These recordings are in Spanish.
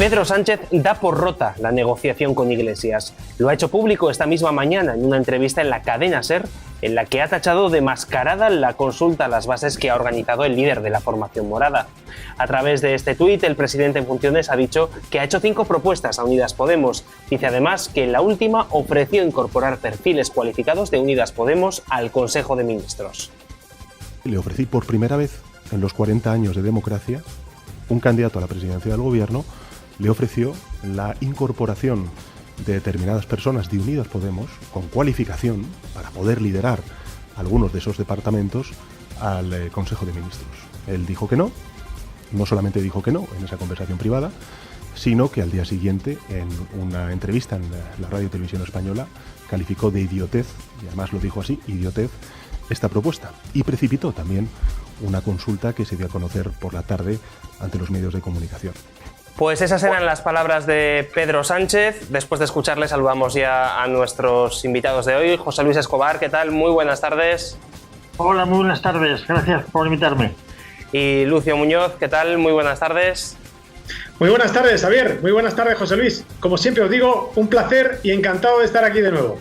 Pedro Sánchez da por rota la negociación con Iglesias. Lo ha hecho público esta misma mañana en una entrevista en la cadena SER, en la que ha tachado de mascarada la consulta a las bases que ha organizado el líder de la formación morada. A través de este tuit, el presidente en funciones ha dicho que ha hecho 5 propuestas a Unidas Podemos. Dice además que en la última ofreció incorporar perfiles cualificados de Unidas Podemos al Consejo de Ministros. Le ofrecí por primera vez en los 40 años de democracia, un candidato a la presidencia del gobierno le ofreció la incorporación de determinadas personas de Unidas Podemos con cualificación para poder liderar algunos de esos departamentos al Consejo de Ministros. Él dijo que no solamente dijo que no en esa conversación privada, sino que al día siguiente, en una entrevista en la Radio y Televisión Española, calificó de idiotez, y además lo dijo así, idiotez, esta propuesta, y precipitó también una consulta que se dio a conocer por la tarde ante los medios de comunicación. Pues esas eran las palabras de Pedro Sánchez. Después de escucharle, saludamos ya a nuestros invitados de hoy. José Luis Escobar, ¿qué tal? Muy buenas tardes. Hola, muy buenas tardes. Gracias por invitarme. Y Lucio Muñoz, ¿qué tal? Muy buenas tardes. Muy buenas tardes, Javier. Muy buenas tardes, José Luis. Como siempre os digo, un placer y encantado de estar aquí de nuevo.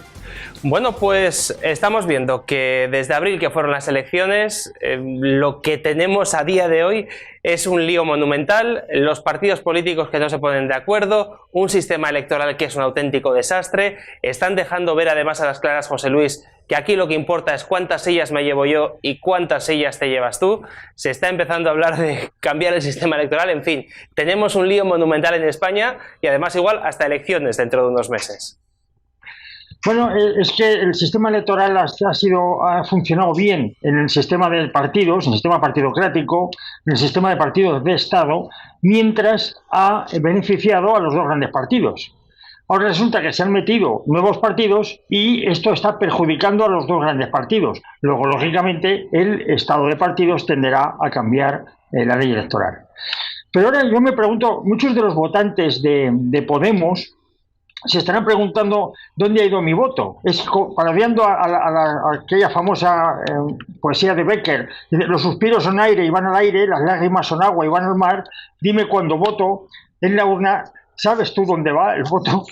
Bueno, pues estamos viendo que desde abril, que fueron las elecciones, lo que tenemos a día de hoy es un lío monumental, los partidos políticos que no se ponen de acuerdo, un sistema electoral que es un auténtico desastre. Están dejando ver además a las claras, José Luis, que aquí lo que importa es cuántas sillas me llevo yo y cuántas sillas te llevas tú. Se está empezando a hablar de cambiar el sistema electoral. En fin, tenemos un lío monumental en España y además igual hasta elecciones dentro de unos meses. Bueno, es que el sistema electoral ha funcionado bien en el sistema de partidos, en el sistema partidocrático, en el sistema de partidos de Estado, mientras ha beneficiado a los dos grandes partidos. Ahora resulta que se han metido nuevos partidos y esto está perjudicando a los dos grandes partidos. Luego, lógicamente, el estado de partidos tenderá a cambiar la ley electoral. Pero ahora yo me pregunto, muchos de los votantes de Podemos se estarán preguntando dónde ha ido mi voto. Es parodiando a aquella famosa poesía de Becker: los suspiros son aire y van al aire, las lágrimas son agua y van al mar. Dime cuando voto en la urna, ¿sabes tú dónde va el voto?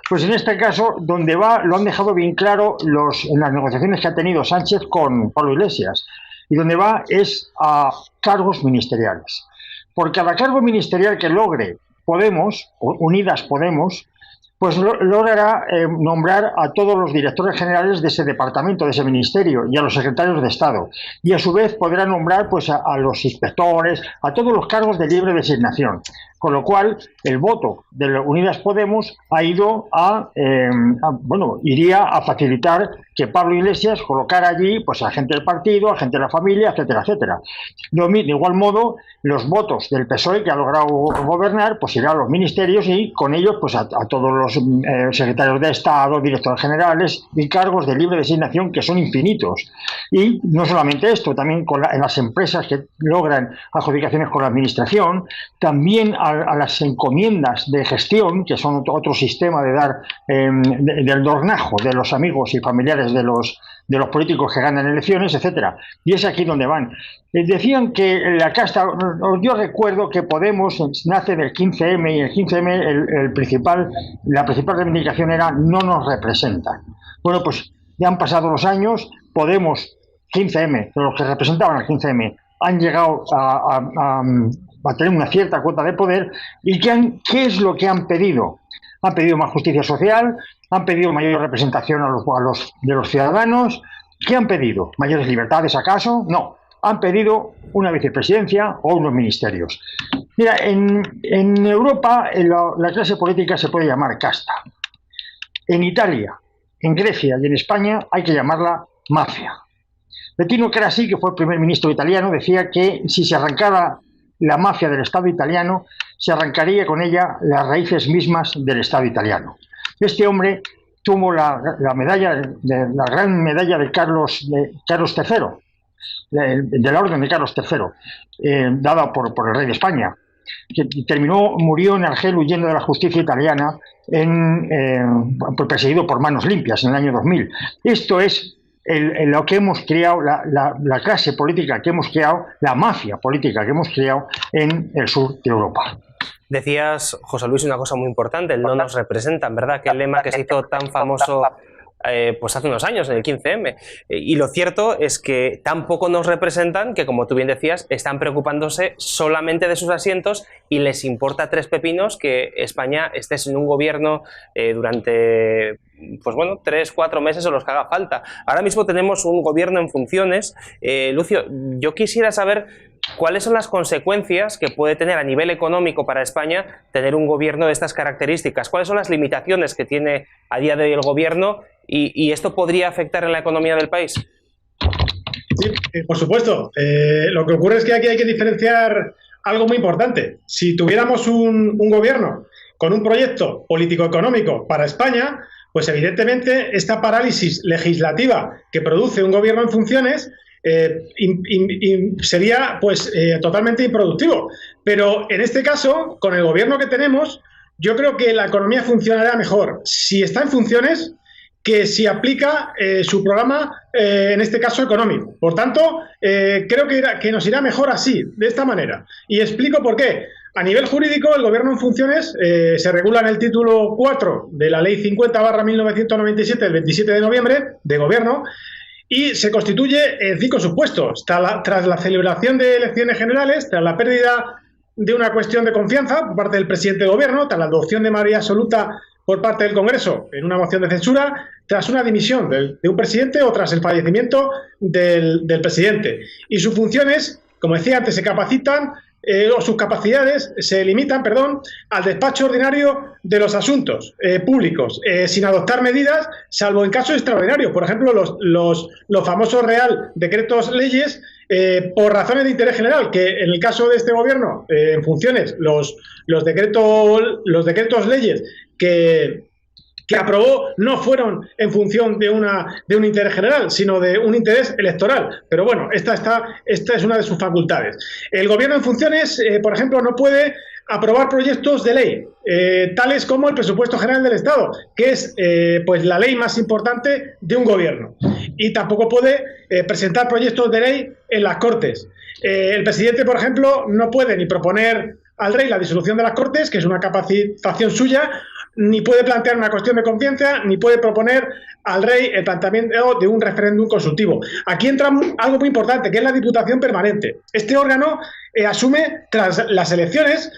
Pues en este caso, dónde va lo han dejado bien claro en las negociaciones que ha tenido Sánchez con Pablo Iglesias. Y dónde va es a cargos ministeriales. Por cada cargo ministerial que logre Podemos, Unidas Podemos, pues logrará nombrar a todos los directores generales de ese departamento, de ese ministerio, y a los secretarios de Estado. Y a su vez podrá nombrar pues a los inspectores, a todos los cargos de libre designación. Con lo cual, el voto de Unidas Podemos ha ido iría a facilitar que Pablo Iglesias colocara allí pues a gente del partido, a gente de la familia, etcétera, etcétera. De igual modo, los votos del PSOE, que ha logrado gobernar, pues irán a los ministerios y con ellos pues a todos los secretarios de Estado, directores generales y cargos de libre designación, que son infinitos. Y no solamente esto, también en las empresas que logran adjudicaciones con la administración, también a las encomiendas de gestión, que son otro sistema de dar del dornajo de los amigos y familiares de los políticos que ganan elecciones, etcétera. Y es aquí donde van. Decían que la casta, yo recuerdo que Podemos nace del 15M y el 15M la principal reivindicación era no nos representan. Bueno, pues ya han pasado los años, Podemos, 15M, los que representaban al 15M, han llegado a tener una cierta cuota de poder. ¿Y qué es lo que han pedido? Han pedido más justicia social, han pedido mayor representación de los ciudadanos. ¿Qué han pedido? ¿Mayores libertades acaso? No, han pedido una vicepresidencia o unos ministerios. Mira, en Europa la clase política se puede llamar casta. En Italia, en Grecia y en España hay que llamarla mafia. Bettino Craxi, que fue el primer ministro italiano, decía que si se arrancara la mafia del Estado italiano, se arrancaría con ella las raíces mismas del Estado italiano. Este hombre tuvo la gran medalla de Carlos III, de la Orden de Carlos III, dada por el rey de España, que murió en Argel huyendo de la justicia italiana, perseguido por manos limpias en el año 2000. Esto es lo que hemos creado, la clase política que hemos creado, la mafia política que hemos creado en el sur de Europa. Decías, José Luis, una cosa muy importante, el no nos representan, ¿verdad? Que el lema que se hizo tan famoso pues hace unos años, en el 15M. Y lo cierto es que tan poco nos representan que, como tú bien decías, están preocupándose solamente de sus asientos y les importa tres pepinos que España esté sin un gobierno durante, pues bueno, 3-4 meses o los que haga falta. Ahora mismo tenemos un gobierno en funciones. Lucio, yo quisiera saber ¿cuáles son las consecuencias que puede tener a nivel económico para España tener un gobierno de estas características? ¿Cuáles son las limitaciones que tiene a día de hoy el gobierno y esto podría afectar en la economía del país? Sí, por supuesto. Lo que ocurre es que aquí hay que diferenciar algo muy importante. Si tuviéramos un gobierno con un proyecto político-económico para España, pues evidentemente esta parálisis legislativa que produce un gobierno en funciones sería pues totalmente improductivo. Pero en este caso, con el gobierno que tenemos, yo creo que la economía funcionará mejor si está en funciones que si aplica su programa, en este caso económico. Por tanto, creo que nos irá mejor así, de esta manera. Y explico por qué. A nivel jurídico, el gobierno en funciones se regula en el título 4 de la Ley 50/1997 del 27 de noviembre de gobierno y se constituye en 5 supuestos. Tras la celebración de elecciones generales, tras la pérdida de una cuestión de confianza por parte del presidente de gobierno, tras la adopción de mayoría absoluta por parte del Congreso en una moción de censura, tras una dimisión de un presidente o tras el fallecimiento del presidente. Y sus funciones, como decía antes, se capacitan o sus capacidades se limitan, al despacho ordinario de los asuntos públicos, sin adoptar medidas, salvo en casos extraordinarios. Por ejemplo, los famosos Real Decretos Leyes, por razones de interés general, que en el caso de este gobierno, en funciones, los decretos leyes que aprobó no fueron en función de un interés general, sino de un interés electoral. Pero bueno, esta es una de sus facultades. El gobierno en funciones, por ejemplo, no puede aprobar proyectos de ley, tales como el presupuesto general del Estado, que es pues la ley más importante de un gobierno. Y tampoco puede presentar proyectos de ley en las Cortes. El presidente, por ejemplo, no puede ni proponer al rey la disolución de las Cortes, que es una capacitación suya, ni puede plantear una cuestión de confianza, ni puede proponer al rey el planteamiento de un referéndum consultivo. Aquí entra algo muy importante, que es la Diputación Permanente. Este órgano asume, tras las elecciones,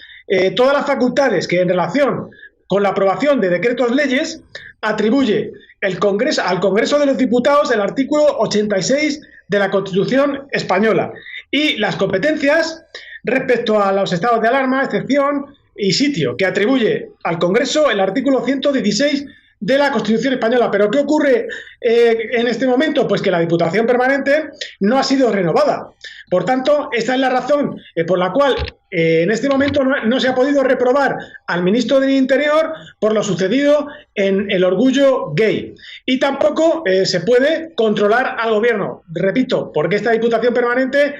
todas las facultades que en relación con la aprobación de decretos leyes atribuye al Congreso de los Diputados el artículo 86 de la Constitución española y las competencias respecto a los estados de alarma, excepción y sitio, que atribuye al Congreso el artículo 116 de la Constitución española. ¿Pero qué ocurre en este momento? Pues que la Diputación Permanente no ha sido renovada. Por tanto, esta es la razón por la cual en este momento no se ha podido reprobar al ministro del Interior por lo sucedido en el Orgullo Gay. Y tampoco se puede controlar al gobierno, repito, porque esta Diputación Permanente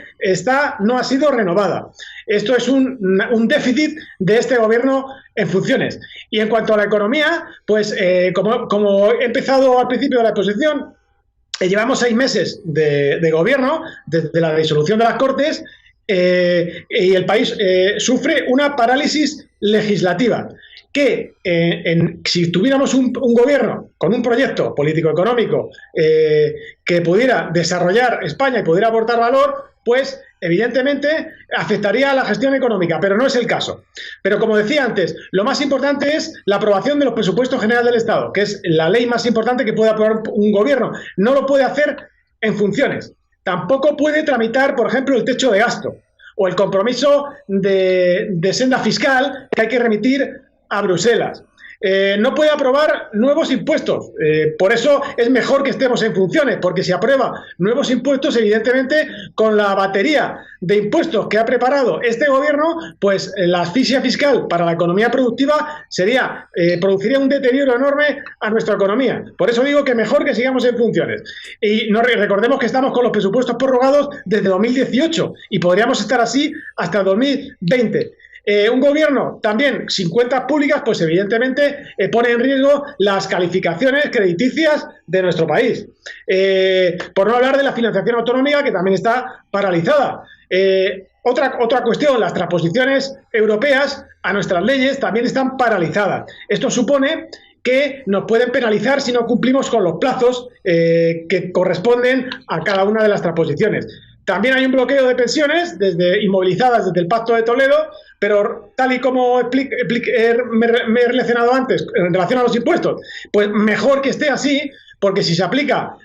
no ha sido renovada. Esto es un déficit de este gobierno en funciones. Y en cuanto a la economía, pues como he empezado al principio de la exposición, llevamos 6 meses de gobierno, desde la disolución de las Cortes, y el país sufre una parálisis legislativa que si tuviéramos un gobierno con un proyecto político-económico que pudiera desarrollar España y pudiera aportar valor, pues evidentemente afectaría a la gestión económica, pero no es el caso. Pero como decía antes, lo más importante es la aprobación de los presupuestos generales del Estado, que es la ley más importante que puede aprobar un gobierno. No lo puede hacer en funciones. Tampoco puede tramitar, por ejemplo, el techo de gasto o el compromiso de senda fiscal que hay que remitir a Bruselas. No puede aprobar nuevos impuestos. Por eso es mejor que estemos en funciones, porque si aprueba nuevos impuestos, evidentemente, con la batería de impuestos que ha preparado este gobierno, pues la asfixia fiscal para la economía productiva produciría un deterioro enorme a nuestra economía. Por eso digo que mejor que sigamos en funciones. Y recordemos que estamos con los presupuestos prorrogados desde 2018 y podríamos estar así hasta 2020. Un gobierno también sin cuentas públicas, pues evidentemente pone en riesgo las calificaciones crediticias de nuestro país. Por no hablar de la financiación autonómica, que también está paralizada. Otra cuestión, las transposiciones europeas a nuestras leyes también están paralizadas. Esto supone que nos pueden penalizar si no cumplimos con los plazos que corresponden a cada una de las transposiciones. También hay un bloqueo de pensiones inmovilizadas desde el Pacto de Toledo, pero tal y como me he relacionado antes en relación a los impuestos, pues mejor que esté así, porque si se aplica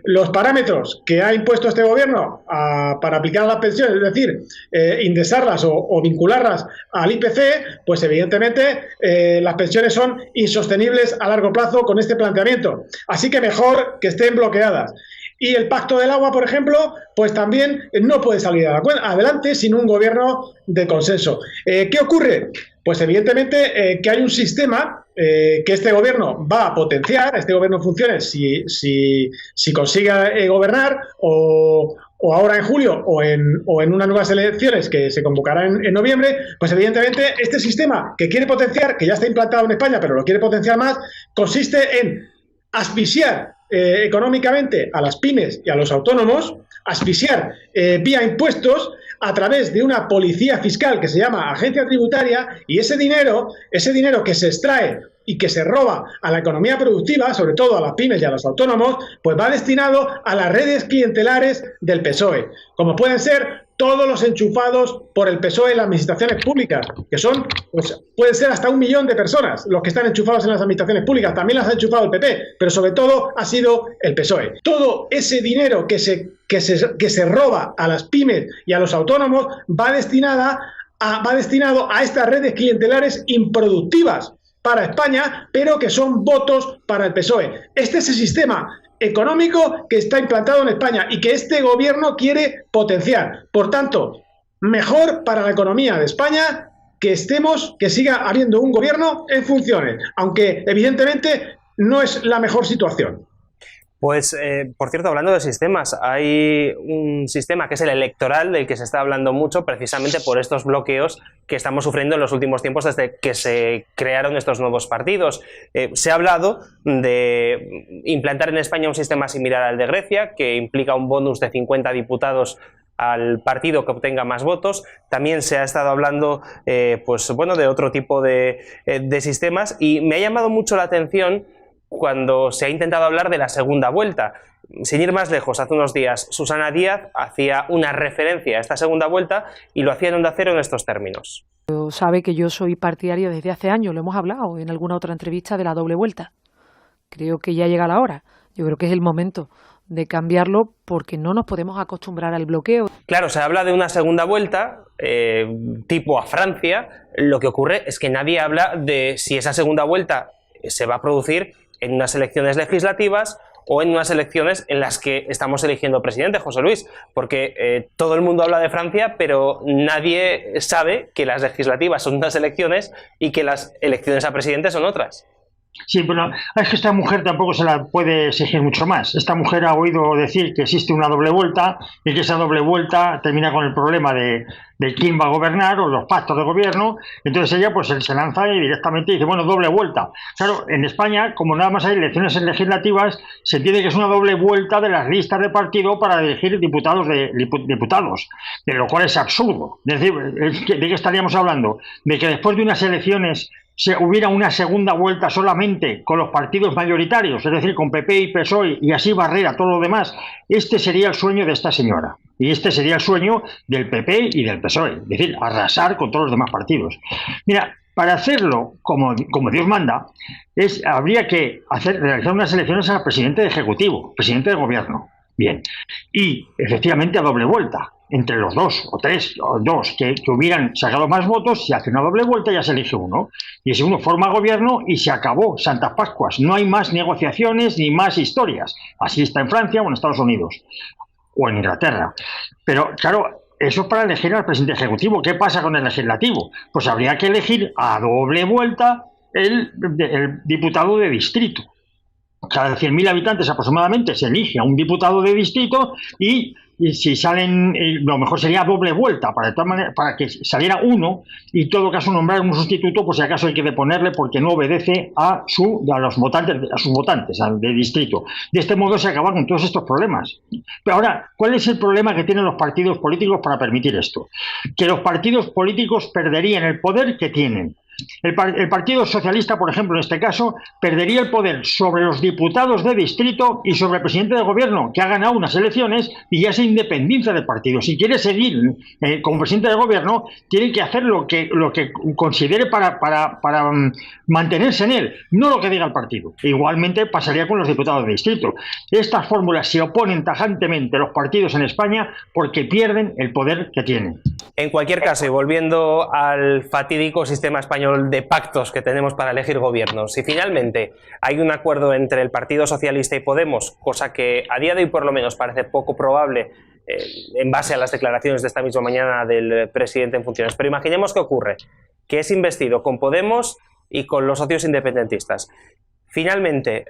los parámetros que ha impuesto este gobierno para aplicar a las pensiones, es decir, indexarlas o vincularlas al IPC, pues evidentemente las pensiones son insostenibles a largo plazo con este planteamiento. Así que mejor que estén bloqueadas. Y el Pacto del Agua, por ejemplo, pues también no puede salir adelante sin un gobierno de consenso. ¿Qué ocurre? Pues evidentemente que hay un sistema que este gobierno va a potenciar, este gobierno funcione si consiga gobernar o ahora en julio o en unas nuevas elecciones que se convocarán en noviembre, pues evidentemente este sistema que quiere potenciar, que ya está implantado en España, pero lo quiere potenciar más, consiste en asfixiar económicamente a las pymes y a los autónomos, asfixiar vía impuestos a través de una policía fiscal que se llama agencia tributaria, y ese dinero que se extrae y que se roba a la economía productiva, sobre todo a las pymes y a los autónomos, pues va destinado a las redes clientelares del PSOE, como pueden ser todos los enchufados por el PSOE en las administraciones públicas, que son, pues pueden ser hasta 1 millón de personas los que están enchufados en las administraciones públicas. También las ha enchufado el PP, pero sobre todo ha sido el PSOE. Todo ese dinero que se roba a las pymes y a los autónomos va destinado a estas redes clientelares improductivas para España, pero que son votos para el PSOE. Este es el sistema económico que está implantado en España y que este gobierno quiere potenciar. Por tanto, mejor para la economía de España que siga habiendo un gobierno en funciones, aunque evidentemente no es la mejor situación. Pues, por cierto, hablando de sistemas, hay un sistema que es el electoral, del que se está hablando mucho precisamente por estos bloqueos que estamos sufriendo en los últimos tiempos desde que se crearon estos nuevos partidos. Se ha hablado de implantar en España un sistema similar al de Grecia, que implica un bonus de 50 diputados al partido que obtenga más votos. También se ha estado hablando pues, bueno, de otro tipo de sistemas, y me ha llamado mucho la atención cuando se ha intentado hablar de la segunda vuelta. Sin ir más lejos, hace unos días Susana Díaz hacía una referencia a esta segunda vuelta y lo hacía en Onda Cero en estos términos. Sabe que yo soy partidario desde hace años, lo hemos hablado en alguna otra entrevista, de la doble vuelta. Creo que ya llega la hora. Yo creo que es el momento de cambiarlo porque no nos podemos acostumbrar al bloqueo. Claro, se habla de una segunda vuelta tipo a Francia. Lo que ocurre es que nadie habla de si esa segunda vuelta se va a producir en unas elecciones legislativas o en unas elecciones en las que estamos eligiendo presidente, José Luis, porque todo el mundo habla de Francia, pero nadie sabe que las legislativas son unas elecciones y que las elecciones a presidente son otras. Sí, pero es que esta mujer tampoco se la puede exigir mucho más. Esta mujer ha oído decir que existe una doble vuelta y que esa doble vuelta termina con el problema de quién va a gobernar o los pactos de gobierno. Entonces ella pues se lanza y directamente dice, bueno, doble vuelta. Claro, en España, como nada más hay elecciones legislativas, se entiende que es una doble vuelta de las listas de partido para elegir diputados, de lo cual es absurdo. Es decir, ¿de qué estaríamos hablando? De que después de unas elecciones se hubiera una segunda vuelta solamente con los partidos mayoritarios, es decir, con PP y PSOE, y así barrer a todo lo demás. Este sería el sueño de esta señora. Y este sería el sueño del PP y del PSOE, es decir, arrasar con todos los demás partidos. Mira, para hacerlo como Dios manda, habría que realizar unas elecciones al presidente de Ejecutivo, presidente de Gobierno. Bien. Y efectivamente a doble vuelta. Entre los dos o tres o dos que hubieran sacado más votos, se hace una doble vuelta y ya se elige uno. Y ese uno forma gobierno y se acabó. Santas Pascuas. No hay más negociaciones ni más historias. Así está en Francia o en Estados Unidos. O en Inglaterra. Pero, claro, eso es para elegir al presidente ejecutivo. ¿Qué pasa con el legislativo? Pues habría que elegir a doble vuelta el diputado de distrito. Cada 100.000 habitantes aproximadamente se elige a un diputado de distrito y y si salen, lo mejor sería doble vuelta, para que saliera uno y en todo caso nombrar un sustituto, por si acaso hay que deponerle porque no obedece a sus votantes del distrito. De este modo se acaban con todos estos problemas. Pero ahora, ¿cuál es el problema que tienen los partidos políticos para permitir esto? Que los partidos políticos perderían el poder que tienen. El Partido Socialista, por ejemplo, en este caso, perdería el poder sobre los diputados de distrito y sobre el presidente del gobierno, que ha ganado unas elecciones y ya se independiza del partido. Si quiere seguir como presidente del gobierno, tiene que hacer lo que considere para mantenerse en él, no lo que diga el partido. Igualmente pasaría con los diputados de distrito. Estas fórmulas se oponen tajantemente a los partidos en España porque pierden el poder que tienen. En cualquier caso, y volviendo al fatídico sistema español de pactos que tenemos para elegir gobiernos, si finalmente hay un acuerdo entre el Partido Socialista y Podemos, cosa que a día de hoy por lo menos parece poco probable en base a las declaraciones de esta misma mañana del presidente en funciones, pero imaginemos que ocurre, que es investido con Podemos y con los socios independentistas. Finalmente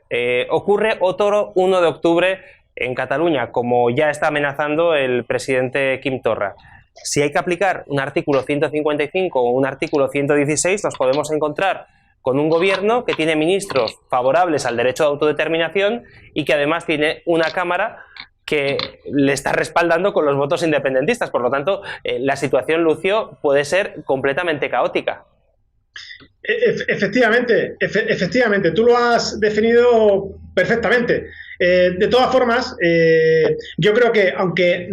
ocurre otro 1 de octubre en Cataluña, como ya está amenazando el presidente Quim Torra. Si hay que aplicar un artículo 155 o un artículo 116, nos podemos encontrar con un gobierno que tiene ministros favorables al derecho de autodeterminación y que además tiene una Cámara que le está respaldando con los votos independentistas. Por lo tanto, la situación, Lucio, puede ser completamente caótica. Efectivamente, tú lo has definido perfectamente. De todas formas, yo creo que aunque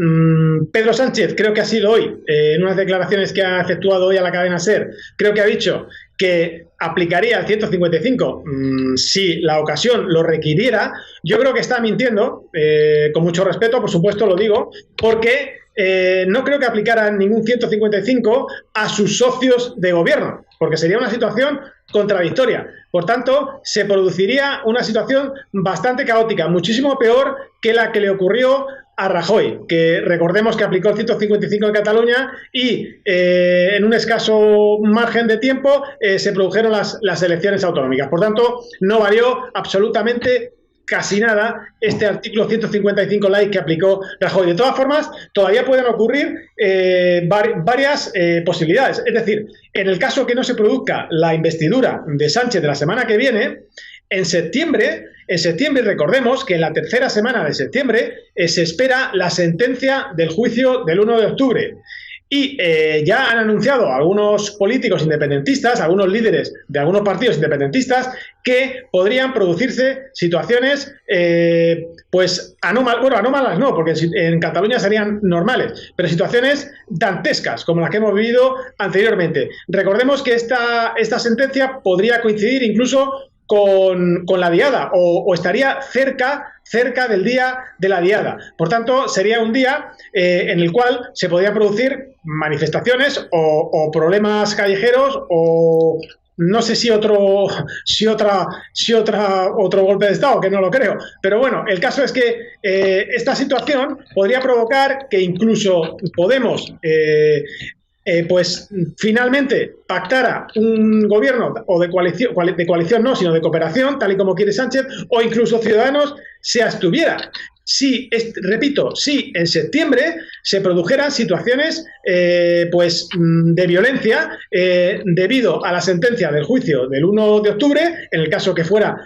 Pedro Sánchez, creo que ha sido hoy, en unas declaraciones que ha efectuado hoy a la cadena SER, creo que ha dicho que aplicaría el 155 si la ocasión lo requiriera, yo creo que está mintiendo, con mucho respeto, por supuesto lo digo, porque no creo que aplicaran ningún 155 a sus socios de gobierno, porque sería una situación contradictoria. Por tanto, se produciría una situación bastante caótica, muchísimo peor que la que le ocurrió a Rajoy, que recordemos que aplicó el 155 en Cataluña y en un escaso margen de tiempo se produjeron las elecciones autonómicas. Por tanto, no valió absolutamente casi nada este artículo 155 light que aplicó Rajoy. De todas formas, todavía pueden ocurrir varias posibilidades. Es decir, en el caso que no se produzca la investidura de Sánchez de la semana que viene, en septiembre, recordemos que en la tercera semana de septiembre se espera la sentencia del juicio del 1 de octubre. Y ya han anunciado algunos políticos independentistas, algunos líderes de algunos partidos independentistas, que podrían producirse situaciones pues anómalas no, porque en Cataluña serían normales, pero situaciones dantescas, como las que hemos vivido anteriormente. Recordemos que esta sentencia podría coincidir incluso con la diada o estaría cerca del día de la diada. Por tanto, sería un día en el cual se podrían producir manifestaciones o problemas callejeros o no sé si otro golpe de Estado, que no lo creo. Pero bueno, el caso es que esta situación podría provocar que incluso Podemos pues finalmente pactara un gobierno o de coalición no, sino de cooperación, tal y como quiere Sánchez, o incluso Ciudadanos se abstuviera. Si en septiembre se produjeran situaciones pues de violencia debido a la sentencia del juicio del 1 de octubre, en el caso que fuera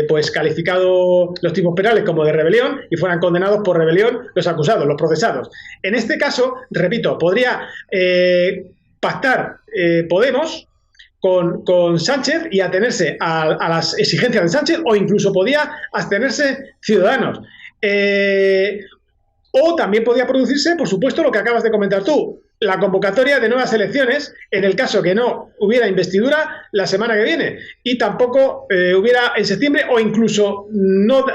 pues calificado los tipos penales como de rebelión y fueran condenados por rebelión los acusados, los procesados. En este caso, repito, podría pactar Podemos con Sánchez y atenerse a las exigencias de Sánchez, o incluso podía abstenerse Ciudadanos. O también podía producirse, por supuesto, lo que acabas de comentar tú, la convocatoria de nuevas elecciones en el caso que no hubiera investidura la semana que viene y tampoco hubiera en septiembre, o incluso no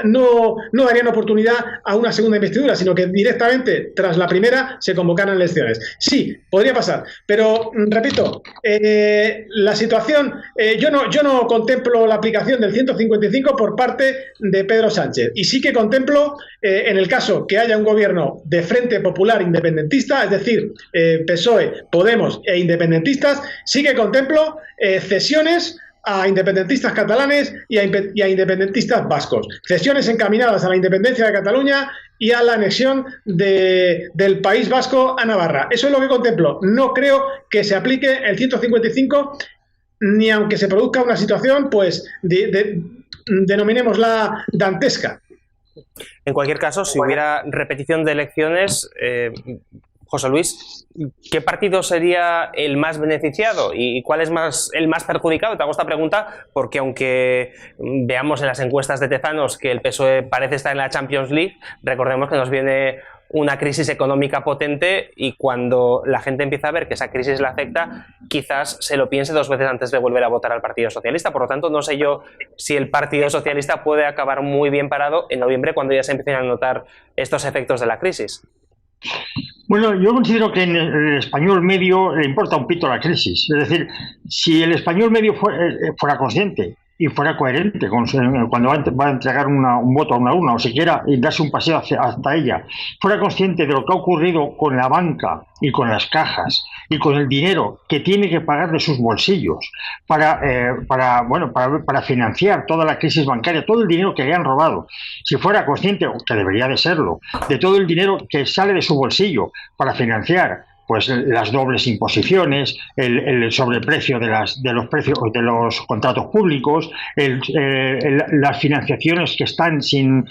darían oportunidad a una segunda investidura, sino que directamente tras la primera se convocaran elecciones. Sí, podría pasar, pero repito, la situación, yo no contemplo la aplicación del 155 por parte de Pedro Sánchez, y sí que contemplo en el caso que haya un gobierno de Frente Popular Independentista, es decir, PSOE, Podemos e independentistas, sí que contemplo cesiones a independentistas catalanes y a independentistas vascos. Cesiones encaminadas a la independencia de Cataluña y a la anexión del País Vasco a Navarra. Eso es lo que contemplo. No creo que se aplique el 155, ni aunque se produzca una situación, pues, denominémosla dantesca. En cualquier caso, si hubiera repetición de elecciones, José Luis, ¿qué partido sería el más beneficiado y cuál es el más perjudicado? Te hago esta pregunta porque aunque veamos en las encuestas de Tezanos que el PSOE parece estar en la Champions League, recordemos que nos viene una crisis económica potente y cuando la gente empieza a ver que esa crisis la afecta, quizás se lo piense dos veces antes de volver a votar al Partido Socialista. Por lo tanto, no sé yo si el Partido Socialista puede acabar muy bien parado en noviembre cuando ya se empiecen a notar estos efectos de la crisis. Bueno, yo considero que en el español medio le importa un pito la crisis. Es decir, si el español medio fuera consciente y fuera coherente cuando va a entregar un voto a una urna o siquiera y darse un paseo hasta ella, fuera consciente de lo que ha ocurrido con la banca y con las cajas y con el dinero que tiene que pagar de sus bolsillos para financiar toda la crisis bancaria, todo el dinero que le han robado, si fuera consciente, que debería de serlo, de todo el dinero que sale de su bolsillo para financiar pues las dobles imposiciones, el sobreprecio de los precios de los contratos públicos, las financiaciones que están sin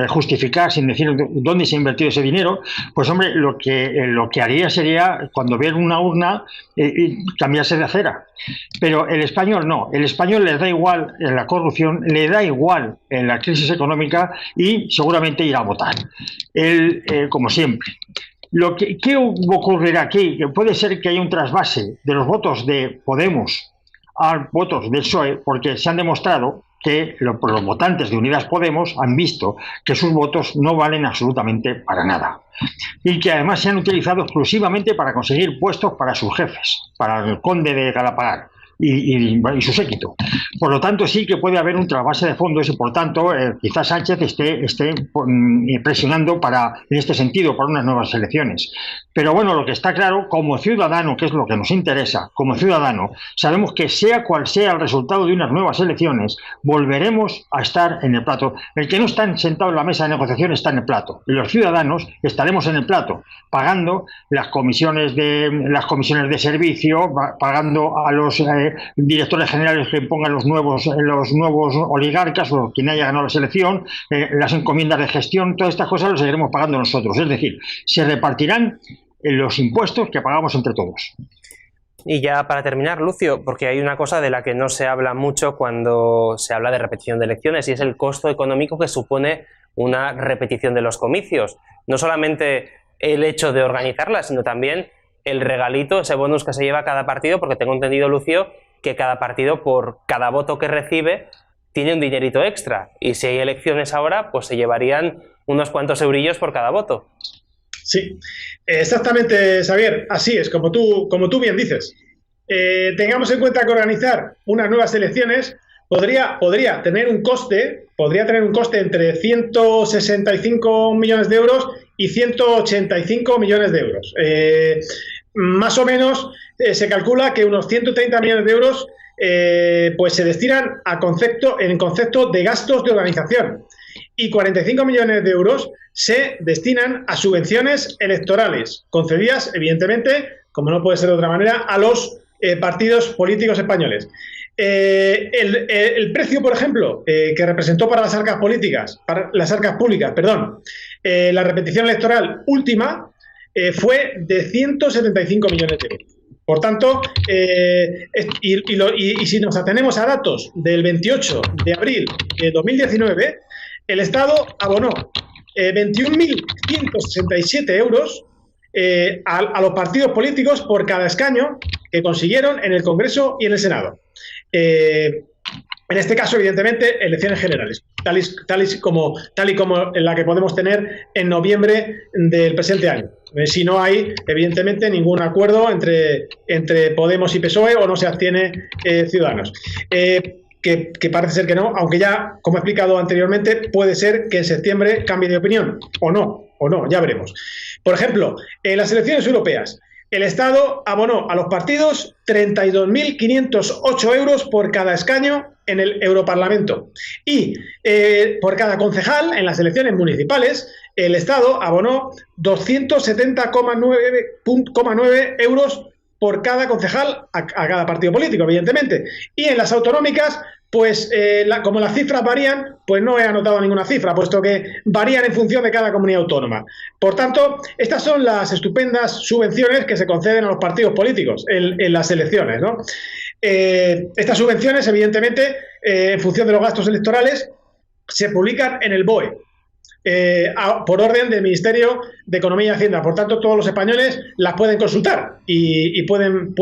justificar, sin decir dónde se ha invertido ese dinero, pues hombre, lo que haría sería, cuando vean una urna, cambiarse de acera. Pero el español no, el español le da igual en la corrupción, le da igual en la crisis económica y seguramente irá a votar. Como siempre. ¿Qué ocurrirá aquí? Que puede ser que haya un trasvase de los votos de Podemos a votos del PSOE, porque se han demostrado que los votantes de Unidas Podemos han visto que sus votos no valen absolutamente para nada y que además se han utilizado exclusivamente para conseguir puestos para sus jefes, para el conde de Galapagar y su séquito. Por lo tanto, sí que puede haber un trasvase de fondos y, por tanto, quizás Sánchez esté presionando en este sentido, para unas nuevas elecciones. Pero bueno, lo que está claro, como ciudadano, que es lo que nos interesa, como ciudadano, sabemos que sea cual sea el resultado de unas nuevas elecciones, volveremos a estar en el plato. El que no está sentado en la mesa de negociación está en el plato. Y los ciudadanos estaremos en el plato, pagando las comisiones de servicio, pagando a los directores generales que pongan los nuevos oligarcas o quien haya ganado la selección, las encomiendas de gestión, todas estas cosas las seguiremos pagando nosotros. Es decir, se repartirán los impuestos que pagamos entre todos. Y ya para terminar, Lucio, porque hay una cosa de la que no se habla mucho cuando se habla de repetición de elecciones y es el costo económico que supone una repetición de los comicios. No solamente el hecho de organizarlas, sino también el regalito, ese bonus que se lleva cada partido, porque tengo entendido, Lucio, que cada partido por cada voto que recibe tiene un dinerito extra y si hay elecciones ahora, pues se llevarían unos cuantos eurillos por cada voto. Sí, exactamente, Xavier, así es, como tú bien dices. Tengamos en cuenta que organizar unas nuevas elecciones podría tener un coste entre 165 millones de euros y 185 millones de euros. Más o menos se calcula que unos 130 millones de euros pues se destinan en concepto de gastos de organización y 45 millones de euros se destinan a subvenciones electorales, concedidas, evidentemente, como no puede ser de otra manera, a los partidos políticos españoles. El precio, por ejemplo, que representó para las arcas públicas, la repetición electoral última, fue de 175 millones de euros. Por tanto, y si nos atenemos a datos del 28 de abril de 2019, el Estado abonó 21.167 euros a los partidos políticos por cada escaño que consiguieron en el Congreso y en el Senado. En este caso, evidentemente, elecciones generales, tal y como la que podemos tener en noviembre del presente año. Si no hay, evidentemente, ningún acuerdo entre Podemos y PSOE o no se abstiene Ciudadanos. Que parece ser que no, aunque ya, como he explicado anteriormente, puede ser que en septiembre cambie de opinión, o no, ya veremos. Por ejemplo, en las elecciones europeas, el Estado abonó a los partidos 32.508 euros por cada escaño en el Europarlamento. Y por cada concejal en las elecciones municipales, el Estado abonó 270,9 euros por cada concejal a cada partido político, evidentemente. Y en las autonómicas, pues como las cifras varían, pues no he anotado ninguna cifra, puesto que varían en función de cada comunidad autónoma. Por tanto, estas son las estupendas subvenciones que se conceden a los partidos políticos en las elecciones, ¿no? Estas subvenciones, evidentemente, en función de los gastos electorales, se publican en el BOE. Por orden del Ministerio de Economía y Hacienda. Por tanto, todos los españoles las pueden consultar y pueden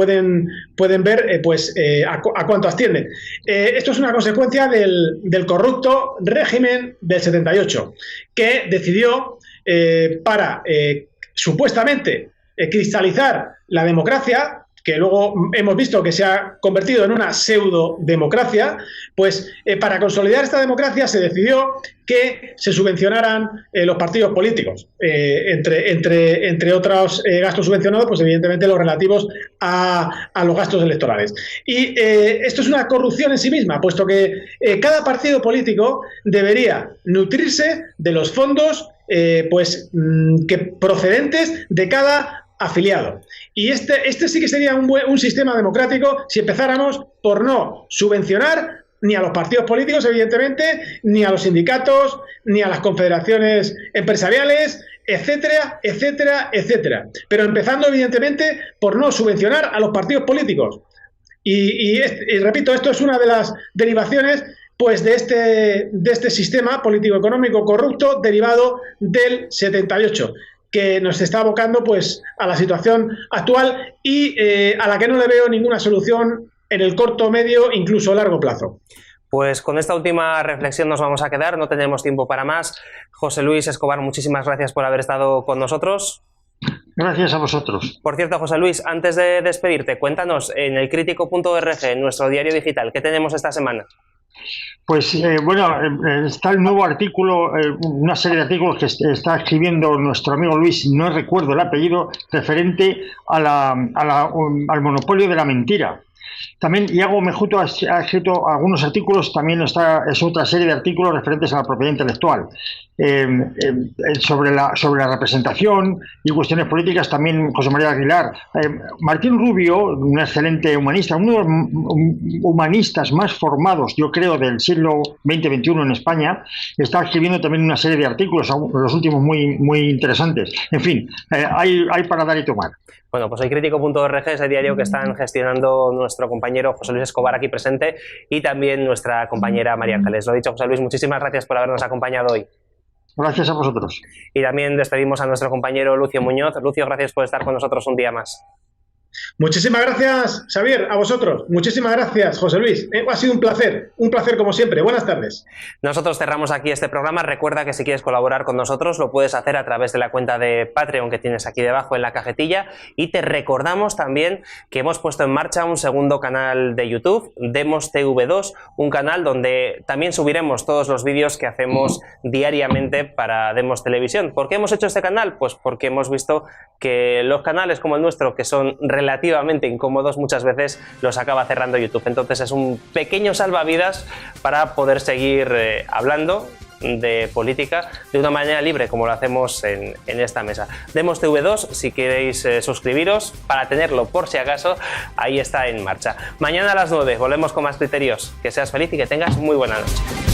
ver a cuánto ascienden. Esto es una consecuencia del corrupto régimen del 78, que decidió, para supuestamente cristalizar la democracia, que luego hemos visto que se ha convertido en una pseudo-democracia, pues para consolidar esta democracia se decidió que se subvencionaran los partidos políticos. Entre otros gastos subvencionados, pues evidentemente los relativos a los gastos electorales. Y esto es una corrupción en sí misma, puesto que cada partido político debería nutrirse de los fondos procedentes de cada afiliado. Y este sí que sería un sistema democrático si empezáramos por no subvencionar ni a los partidos políticos, evidentemente, ni a los sindicatos, ni a las confederaciones empresariales, etcétera, etcétera, etcétera. Pero empezando, evidentemente, por no subvencionar a los partidos políticos. Y repito, esto es una de las derivaciones pues de este sistema político-económico corrupto derivado del 78. Que nos está abocando pues a la situación actual y a la que no le veo ninguna solución en el corto, medio, incluso largo plazo. Pues con esta última reflexión nos vamos a quedar, no tenemos tiempo para más. José Luis Escobar, muchísimas gracias por haber estado con nosotros. Gracias a vosotros. Por cierto, José Luis, antes de despedirte, cuéntanos en el Crítico.org, en nuestro diario digital, ¿qué tenemos esta semana? Pues está el nuevo artículo, una serie de artículos que está escribiendo nuestro amigo Luis, no recuerdo el apellido, referente al monopolio de la mentira. También Iago Mejuto ha escrito algunos artículos, también es otra serie de artículos referentes a la propiedad intelectual. Sobre la representación y cuestiones políticas, también José María Aguilar. Martín Rubio, un excelente humanista, uno de los humanistas más formados, yo creo, del siglo XX-XXI en España, está escribiendo también una serie de artículos, los últimos muy, muy interesantes. En fin, hay para dar y tomar. Bueno, pues el Crítico.org es el diario que están gestionando nuestro compañero José Luis Escobar aquí presente y también nuestra compañera María Ángeles. Lo dicho, José Luis, muchísimas gracias por habernos acompañado hoy. Gracias a vosotros. Y también despedimos a nuestro compañero Lucio Muñoz. Lucio, gracias por estar con nosotros un día más. Muchísimas gracias, Xavier, a vosotros. Muchísimas gracias, José Luis. Ha sido un placer como siempre. Buenas tardes. Nosotros cerramos aquí este programa. Recuerda que si quieres colaborar con nosotros lo puedes hacer a través de la cuenta de Patreon que tienes aquí debajo en la cajetilla, y te recordamos también que hemos puesto en marcha un segundo canal de YouTube, Demos TV2, un canal donde también subiremos todos los vídeos que hacemos diariamente para Demos Televisión. ¿Por qué hemos hecho este canal? Pues porque hemos visto que los canales como el nuestro, que son relativamente incómodos, muchas veces los acaba cerrando YouTube. Entonces es un pequeño salvavidas para poder seguir hablando de política de una manera libre, como lo hacemos en esta mesa. Demos TV2, si queréis suscribiros para tenerlo por si acaso, ahí está en marcha. Mañana a las 9 volvemos con más criterios. Que seas feliz y que tengas muy buena noche.